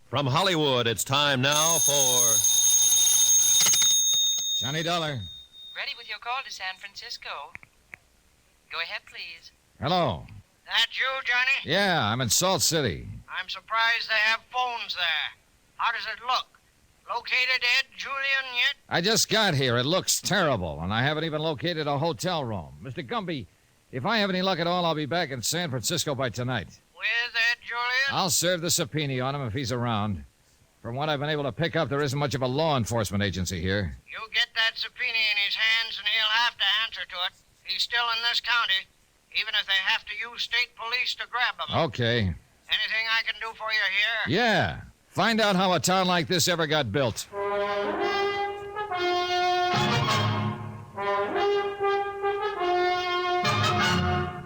From Hollywood, it's time now for... Johnny Dollar. Ready with your call to San Francisco. Go ahead, please. Hello. That you, Johnny? Yeah, I'm in Salt City. I'm surprised they have phones there. How does it look? Located Ed Julian yet? I just got here. It looks terrible, and I haven't even located a hotel room. Mr. Gumby, if I have any luck at all, I'll be back in San Francisco by tonight. With Ed Julian? I'll serve the subpoena on him if he's around. From what I've been able to pick up, there isn't much of a law enforcement agency here. You get that subpoena in his hands, and he'll have to answer to it. He's still in this county, even if they have to use state police to grab him. Okay. Anything I can do for you here? Yeah. Find out how a town like this ever got built.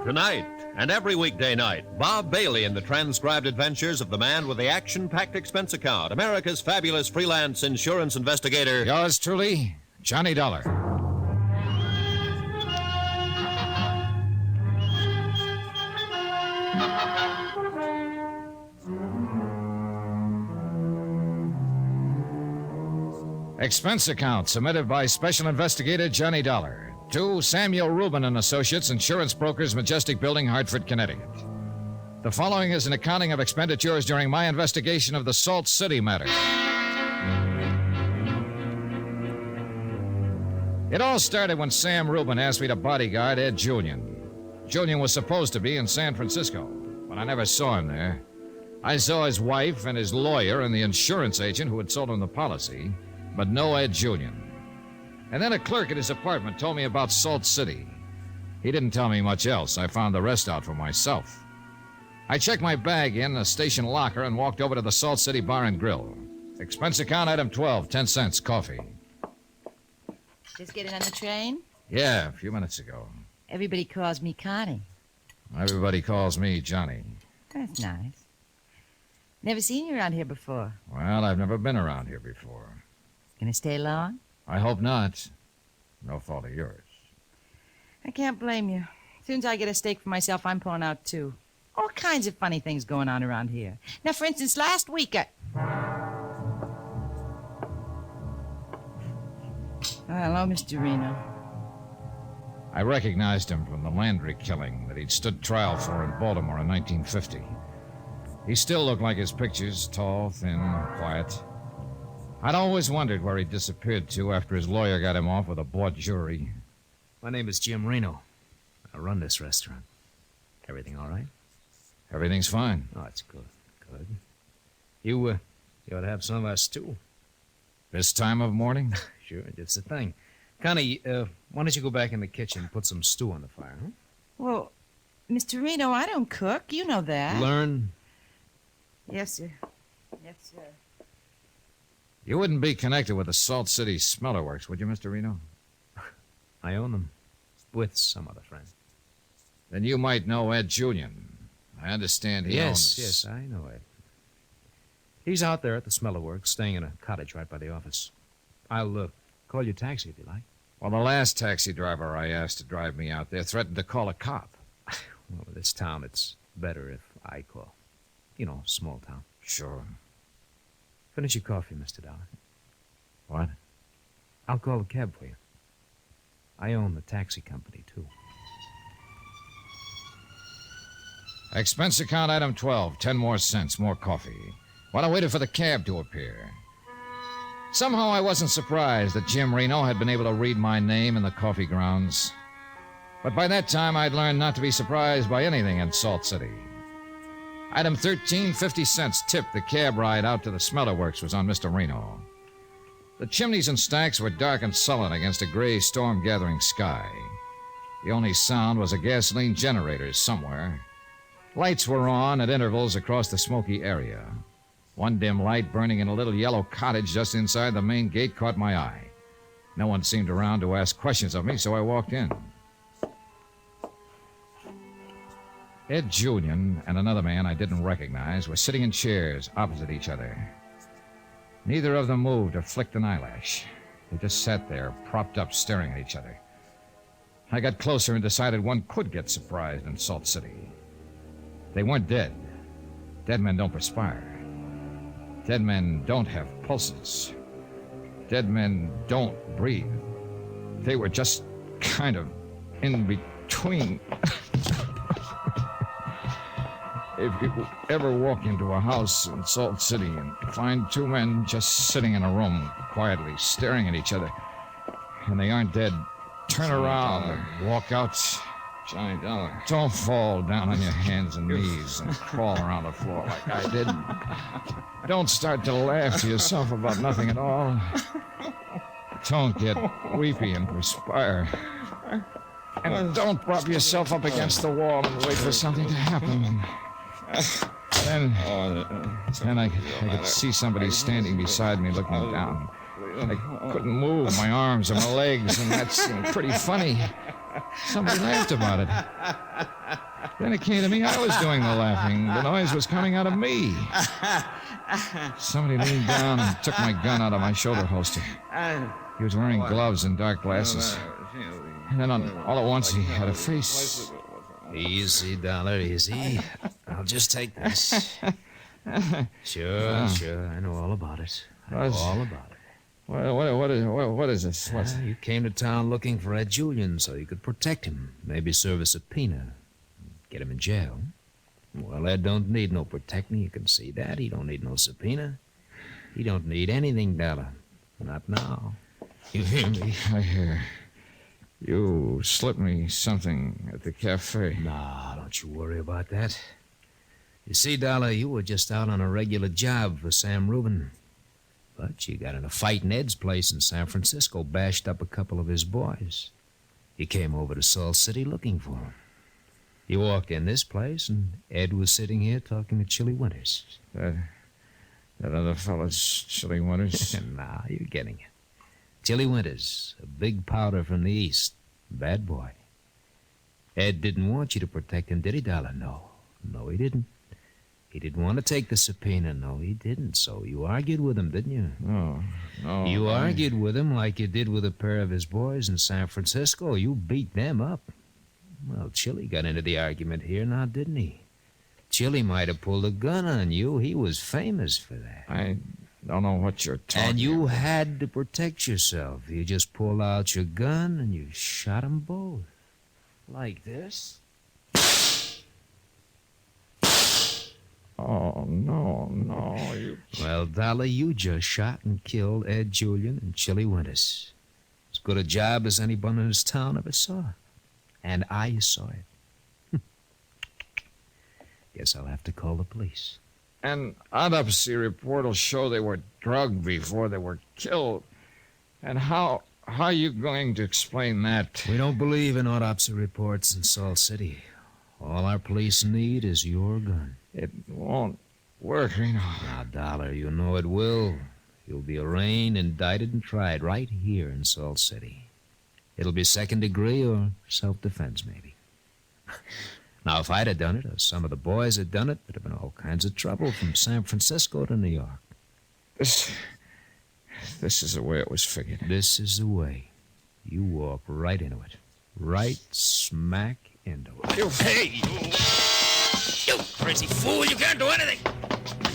Tonight, and every weekday night, Bob Bailey in the transcribed adventures of the man with the action-packed expense account, America's fabulous freelance insurance investigator. Yours truly, Johnny Dollar. Expense account submitted by Special Investigator Johnny Dollar to Samuel Rubin and Associates, Insurance Brokers, Majestic Building, Hartford, Connecticut. The following is an accounting of expenditures during my investigation of the Salt City matter. It all started when Sam Rubin asked me to bodyguard Ed Julian. Julian was supposed to be in San Francisco, but I never saw him there. I saw his wife and his lawyer and the insurance agent who had sold him the policy, but no Ed Julian. And then a clerk at his apartment told me about Salt City. He didn't tell me much else. I found the rest out for myself. I checked my bag in the station locker and walked over to the Salt City Bar and Grill. Expense account item 12, 10 cents, coffee. Just getting on the train? Yeah, a few minutes ago. Everybody calls me Connie. Everybody calls me Johnny. That's nice. Never seen you around here before. Well, I've never been around here before. Gonna stay long? I hope not. No fault of yours. I can't blame you. As soon as I get a steak for myself, I'm pulling out, too. All kinds of funny things going on around here. Now, for instance, last week hello, Mr. Reno. I recognized him from the Landry killing that he'd stood trial for in Baltimore in 1950. He still looked like his pictures, tall, thin, quiet. I'd always wondered where he disappeared to after his lawyer got him off with a bought jury. My name is Jim Reno. I run this restaurant. Everything all right? Everything's fine. Oh, that's good. Good. You ought to have some of our stew. This time of morning? Sure, just the thing. Connie, why don't you go back in the kitchen and put some stew on the fire, huh? Well, Mr. Reno, I don't cook. You know that. Learn. Yes, sir. Yes, sir. You wouldn't be connected with the Salt City Smelter Works, would you, Mr. Reno? I own them. With some other friend. Then you might know Ed Julian. I understand he owns... Yes, I know Ed. He's out there at the Smelter Works, staying in a cottage right by the office. I'll call your taxi if you like. Well, the last taxi driver I asked to drive me out there threatened to call a cop. Well, in this town, it's better if I call. You know, small town. Sure. Finish your coffee, Mr. Dollar. What? I'll call a cab for you. I own the taxi company, too. Expense account item 12, 10 more cents, more coffee. While I waited for the cab to appear. Somehow I wasn't surprised that Jim Reno had been able to read my name in the coffee grounds. But by that time, I'd learned not to be surprised by anything in Salt City. Item 13, 50 cents tip. The cab ride out to the Smelter Works was on Mr. Reno. The chimneys and stacks were dark and sullen against a gray storm-gathering sky. The only sound was a gasoline generator somewhere. Lights were on at intervals across the smoky area. One dim light burning in a little yellow cottage just inside the main gate caught my eye. No one seemed around to ask questions of me, so I walked in. Ed Julian and another man I didn't recognize were sitting in chairs opposite each other. Neither of them moved or flicked an eyelash. They just sat there, propped up, staring at each other. I got closer and decided one could get surprised in Salt City. They weren't dead. Dead men don't perspire. Dead men don't have pulses. Dead men don't breathe. They were just kind of in between. If you ever walk into a house in Salt City and find two men just sitting in a room, quietly staring at each other, and they aren't dead, turn around and walk out. Johnny Dollar. Don't fall down on your hands and knees and crawl around the floor like I did. Don't start to laugh to yourself about nothing at all. Don't get weepy and perspire. And don't prop yourself up against the wall and wait for something to happen. Then I could see somebody standing beside me looking down. I couldn't move my arms or my legs, and that seemed pretty funny. Somebody laughed about it. Then it came to me I was doing the laughing. The noise was coming out of me. Somebody leaned down and took my gun out of my shoulder holster. He was wearing gloves and dark glasses. And then all at once he had a face. Easy, Dollar, easy. I'll just take this. Sure. I know all about it. All about it. What is this? You came to town looking for Ed Julian so you could protect him. Maybe serve a subpoena. Get him in jail. Well, Ed don't need no protecting. You can see that. He don't need no subpoena. He don't need anything, Dollar. Not now. You hear me? I hear. You slipped me something at the cafe. Nah, don't you worry about that. You see, Dollar, you were just out on a regular job for Sam Rubin. But you got in a fight in Ed's place in San Francisco, bashed up a couple of his boys. You came over to Salt City looking for him. You walked in this place, and Ed was sitting here talking to Chili Winters. That other fella's Chili Winters? Nah, you're getting it. Chili Winters, a big powder from the East. Bad boy. Ed didn't want you to protect him, did he, Dollar? No, he didn't. He didn't want to take the subpoena. No, he didn't. So you argued with him, didn't you? No. You argued with him like you did with a pair of his boys in San Francisco. You beat them up. Well, Chili got into the argument here now, didn't he? Chili might have pulled a gun on you. He was famous for that. I don't know what you're talking about. And you had to protect yourself. You just pulled out your gun and you shot them both. Like this. Oh, no. Well, Dollar, you just shot and killed Ed Julian and Chili Winters. As good a job as anyone in this town ever saw. And I saw it. Guess I'll have to call the police. An autopsy report will show they were drugged before they were killed. And how are you going to explain that? We don't believe in autopsy reports in Salt City. All our police need is your gun. It won't work, Reno. Now, Dollar, you know it will. You'll be arraigned, indicted, and tried right here in Salt City. It'll be second degree or self-defense, maybe. Now, if I'd have done it, or some of the boys had done it, there'd have been all kinds of trouble from San Francisco to New York. This is the way it was figured. This is the way. You walk right into it. Right smack into it. Hey! You crazy fool! You can't do anything!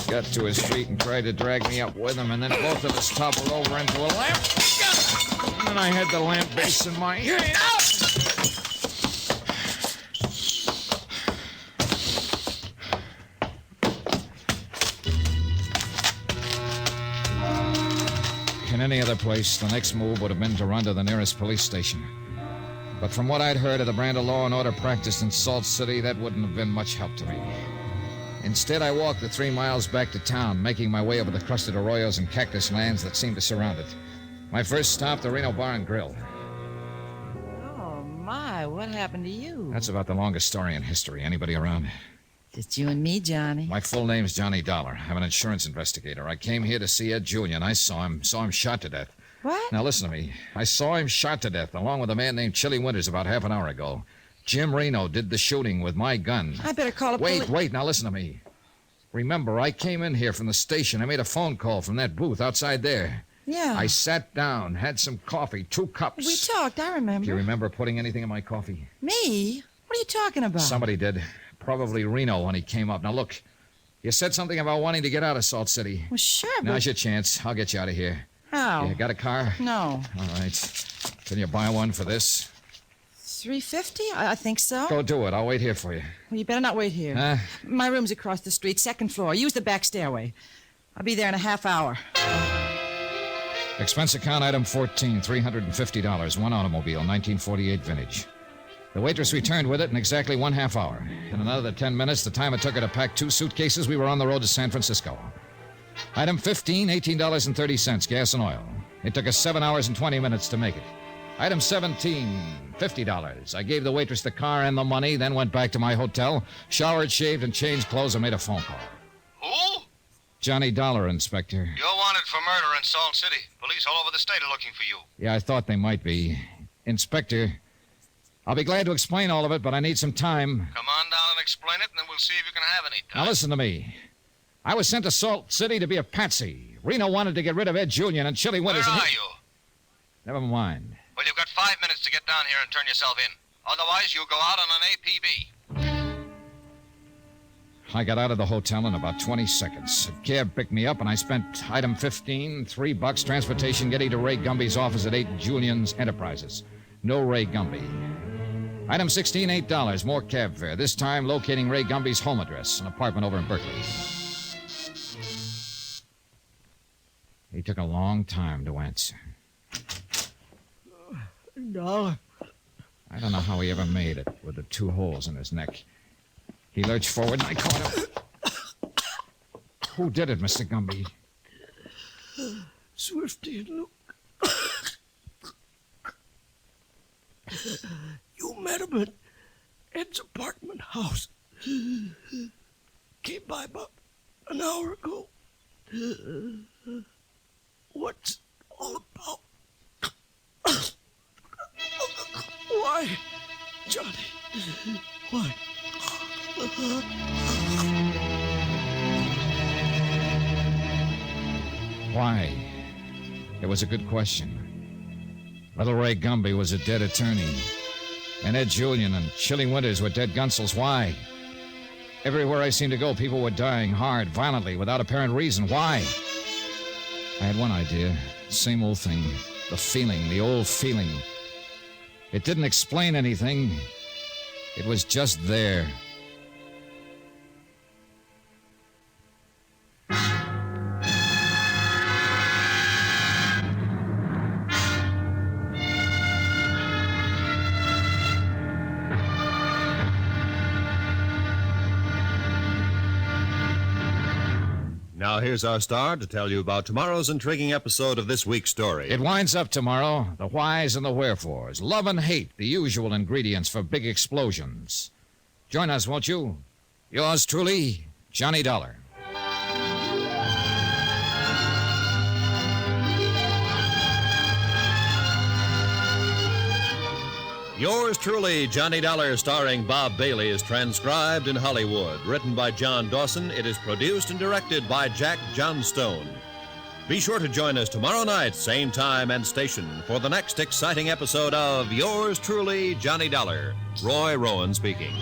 He got to his feet and tried to drag me up with him, and then both of us toppled over into a lamp. And then I had the lamp base in my hand. In any other place, the next move would have been to run to the nearest police station. But from what I'd heard of the brand of law and order practiced in Salt City, that wouldn't have been much help to me. Instead, I walked the 3 miles back to town, making my way over the crusted arroyos and cactus lands that seemed to surround it. My first stop, the Reno Bar and Grill. Oh, my, what happened to you? That's about the longest story in history. Anybody around? Just you and me, Johnny. My full name's Johnny Dollar. I'm an insurance investigator. I came here to see Ed Julian. I saw him shot to death. What? Now, listen to me. I saw him shot to death, along with a man named Chili Winters about half an hour ago. Jim Reno did the shooting with my gun. I better call a police... Wait, now listen to me. Remember, I came in here from the station. I made a phone call from that booth outside there. Yeah. I sat down, had some coffee, 2 cups. We talked, I remember. Do you remember putting anything in my coffee? Me? What are you talking about? Somebody did. Probably Reno when he came up. Now, look, You said something about wanting to get out of Salt City. Well, sure, but... Now's your chance. I'll get you out of here. How? You got a car? No. All right. Can you buy one for this? $3.50? I think so. Go do it. I'll wait here for you. Well, you better not wait here. Huh? My room's across the street, second floor. Use the back stairway. I'll be there in a half hour. Expense account item 14, $350. One automobile, 1948 vintage. The waitress returned with it in exactly 1/2 hour. In another 10 minutes, the time it took her to pack 2 suitcases, we were on the road to San Francisco. Item 15, $18.30, gas and oil. It took us 7 hours and 20 minutes to make it. Item 17, $50. I gave the waitress the car and the money, then went back to my hotel, showered, shaved, and changed clothes and made a phone call. Who? Johnny Dollar, Inspector. You're wanted for murder in Salt City. Police all over the state are looking for you. Yeah, I thought they might be. Inspector, I'll be glad to explain all of it, but I need some time. Come on down and explain it, and then we'll see if you can have any time. Now listen to me. I was sent to Salt City to be a patsy. Reno wanted to get rid of Ed Julian and Chili Winters. Where are you? Never mind. Well, you've got 5 minutes to get down here and turn yourself in. Otherwise, you'll go out on an APB. I got out of the hotel in about 20 seconds. A cab picked me up, and I spent item 15, $3, transportation getting to Ray Gumby's office at 8 Julian's Enterprises. No Ray Gumby. Item 16, $8, more cab fare. This time locating Ray Gumby's home address, an apartment over in Berkeley. He took a long time to answer. $1. I don't know how he ever made it with the 2 holes in his neck. He lurched forward and I caught him. Who did it, Mr. Gumby? Swifty and Luke. You met him at Ed's apartment house. Came by about an hour ago. What's all about? Why, Johnny? Why? Why? It was a good question. Little Ray Gumby was a dead attorney. And Ed Julian and Chili Winters were dead gunsels. Why? Everywhere I seemed to go, people were dying hard, violently, without apparent reason. Why? I had one idea. Same old thing. The feeling, the old feeling. It didn't explain anything. It was just there. Now here's our star to tell you about tomorrow's intriguing episode of this week's story. It winds up tomorrow. The whys and the wherefores. Love and hate, the usual ingredients for big explosions. Join us, won't you? Yours truly, Johnny Dollar. Yours truly, Johnny Dollar, starring Bob Bailey, is transcribed in Hollywood. Written by John Dawson, it is produced and directed by Jack Johnstone. Be sure to join us tomorrow night, same time and station, for the next exciting episode of Yours truly, Johnny Dollar. Roy Rowan speaking.